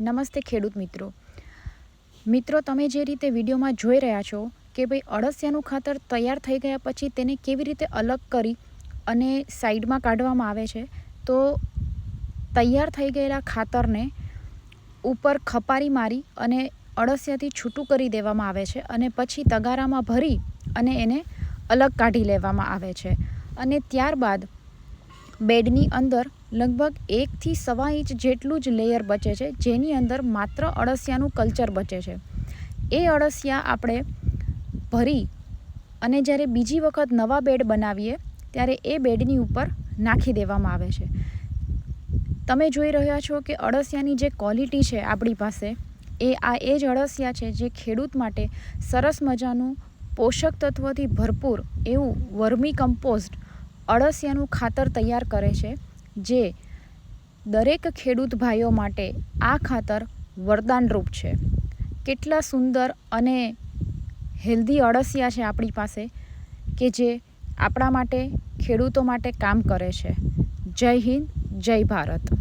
નમસ્તે ખેડૂત મિત્રો, તમે જે રીતે વિડીયોમાં જોઈ રહ્યા છો કે ભાઈ અળસિયાનું ખાતર તૈયાર થઈ ગયા પછી તેને કેવી રીતે અલગ કરી અને સાઈડમાં કાઢવામાં આવે છે. તો તૈયાર થઈ ગયેલા ખાતરને ઉપર ખપારી મારી અને અળસિયાથી છૂટું કરી દેવામાં આવે છે અને પછી તગારામાં ભરી અને એને અલગ કાઢી લેવામાં આવે છે. અને ત્યારબાદ બેડની અંદર લગભગ 1 થી 1.25 ઇંચ જેટલું જ લેયર બચે છે, જેની અંદર માત્ર અળસિયાનું કલ્ચર બચે છે. એ અળસિયા આપણે ભરી અને જ્યારે બીજી વખત નવા બેડ બનાવીએ ત્યારે એ બેડની ઉપર નાખી દેવામાં આવે છે. તમે જોઈ રહ્યા છો કે અળસિયાની જે ક્વોલિટી છે આપણી પાસે એ જ અળસિયા છે જે ખેડૂત માટે સરસ મજાનું પોષક તત્વોથી ભરપૂર એવું વર્મી કમ્પોસ્ટ અળસિયાનું ખાતર તૈયાર કરે છે, જે દરેક ખેડૂત ભાઈઓ માટે આ ખાતર વરદાનરૂપ છે. કેટલા સુંદર અને હેલ્ધી અળસિયા છે આપણી પાસે કે જે આપણા માટે ખેડૂતો માટે કામ કરે છે. જય હિન્દ, જય ભારત.